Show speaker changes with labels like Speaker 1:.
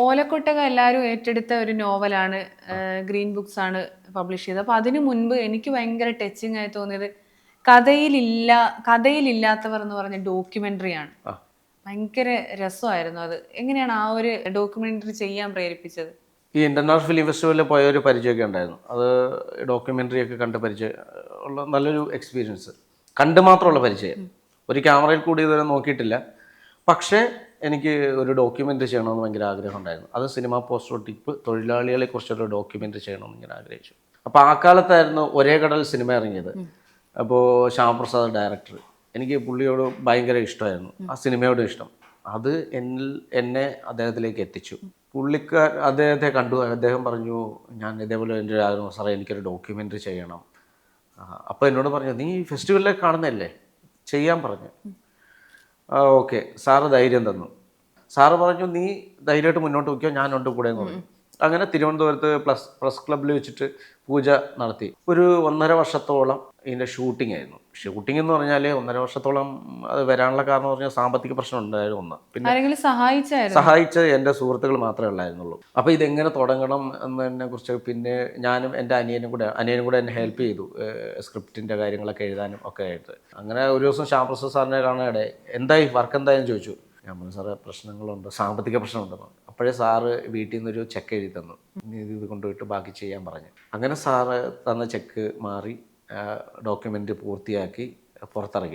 Speaker 1: ഓലക്കൊട്ടക എല്ലാവരും ഏറ്റെടുത്ത ഒരു നോവലാണ്. ഗ്രീൻ ബുക്സ് ആണ് പബ്ലിഷ് ചെയ്തത്. അപ്പൊ അതിനു മുൻപ് എനിക്ക് ഭയങ്കര ടച്ചിങ് ആയി തോന്നിയത് കഥയിലില്ലാത്തവർ എന്ന് പറഞ്ഞ ഡോക്യുമെന്ററിയാണ്. ഭയങ്കര രസമായിരുന്നു അത്. എങ്ങനെയാണ് ആ ഒരു ഡോക്യുമെന്ററി ചെയ്യാൻ പ്രേരിപ്പിച്ചത്?
Speaker 2: ഈ ഇന്റർനാഷണൽ ഫിലിം ഫെസ്റ്റിവലിൽ പോയ ഒരു പരിചയമൊക്കെ ഉണ്ടായിരുന്നു. അത് ഡോക്യുമെൻ്ററി ഒക്കെ കണ്ട് പരിചയം ഉള്ള നല്ലൊരു എക്സ്പീരിയൻസ്. കണ്ട് മാത്രമുള്ള പരിചയം, ഒരു ക്യാമറയിൽ കൂടി ഇതുവരെ നോക്കിയിട്ടില്ല. പക്ഷേ എനിക്ക് ഒരു ഡോക്യുമെൻ്ററി ചെയ്യണമെന്ന് ഭയങ്കര ആഗ്രഹം ഉണ്ടായിരുന്നു. അത് സിനിമ പോസ്റ്റ്രോട്ടിപ്പ് തൊഴിലാളികളെ കുറിച്ചൊരു ഡോക്യുമെൻ്ററി ചെയ്യണമെന്ന് ഇങ്ങനെ ആഗ്രഹിച്ചു. അപ്പോൾ ആ കാലത്തായിരുന്നു ഒരേ കടൽ സിനിമ ഇറങ്ങിയത്. അപ്പോൾ ശ്യാമപ്രസാദ് ഡയറക്ടർ, എനിക്ക് പുള്ളിയോട് ഭയങ്കര ഇഷ്ടമായിരുന്നു, ആ സിനിമയോട് ഇഷ്ടം. അത് എന്നെ അദ്ദേഹത്തിലേക്ക് എത്തിച്ചു. അദ്ദേഹത്തെ കണ്ടു. അദ്ദേഹം പറഞ്ഞു, ഞാൻ ഇതേപോലെ എൻ്റെ ആഗ്രഹം സാറേ എനിക്കൊരു ഡോക്യുമെൻ്ററി ചെയ്യണം. അപ്പോൾ എന്നോട് പറഞ്ഞു, നീ ഫെസ്റ്റിവലിലേക്ക് കാണുന്നതല്ലേ, ചെയ്യാൻ പറഞ്ഞു. ഓക്കെ, സാറ് ധൈര്യം തന്നു. സാറ് പറഞ്ഞു, നീ ധൈര്യമായിട്ട് മുന്നോട്ട് വയ്ക്കുക, ഞാനുണ്ട് കൂടെ എന്ന് പറഞ്ഞു. അങ്ങനെ തിരുവനന്തപുരത്ത് പ്രസ് ക്ലബ്ബിൽ വെച്ചിട്ട് പൂജ നടത്തി. ഒരു 1.5 വർഷത്തോളം ഇതിൻ്റെ ഷൂട്ടിംഗ് ആയിരുന്നു. ഷൂട്ടിംഗ് എന്ന് പറഞ്ഞാൽ 1.5 വർഷത്തോളം അത് വരാനുള്ള കാരണം എന്ന് പറഞ്ഞാൽ സാമ്പത്തിക പ്രശ്നം ഉണ്ടായിരുന്നു ഒന്ന്. പിന്നെ സഹായിച്ച എൻ്റെ സുഹൃത്തുക്കൾ മാത്രമേ ഉള്ളായിരുന്നുള്ളൂ. അപ്പോൾ ഇതെങ്ങനെ തുടങ്ങണം എന്നതിനെ കുറിച്ച് പിന്നെ ഞാനും എൻ്റെ അനിയനും കൂടെ എന്നെ ഹെൽപ്പ് ചെയ്തു, സ്ക്രിപ്റ്റിൻ്റെ കാര്യങ്ങളൊക്കെ എഴുതാനും ഒക്കെ ആയിട്ട്. അങ്ങനെ ഒരു ദിവസം ശ്യാമപ്രസാദ് സാറിനെ കാണാനിടെ എന്തായി വർക്ക് എന്തായാലും ചോദിച്ചു. ഞാൻ പറഞ്ഞു, സാറേ പ്രശ്നങ്ങളുണ്ട്, സാമ്പത്തിക പ്രശ്നമുണ്ടെന്ന്. അപ്പോഴേ സാറ് വീട്ടിൽ നിന്നൊരു ചെക്ക് എഴുതി തന്നു, ഇത് കൊണ്ടുപോയിട്ട് ബാക്കി ചെയ്യാൻ പറഞ്ഞു. അങ്ങനെ സാറ് തന്ന ചെക്ക് മാറി ഡോക്യുമെൻ്റ് പൂർത്തിയാക്കി പുറത്തിറങ്ങി.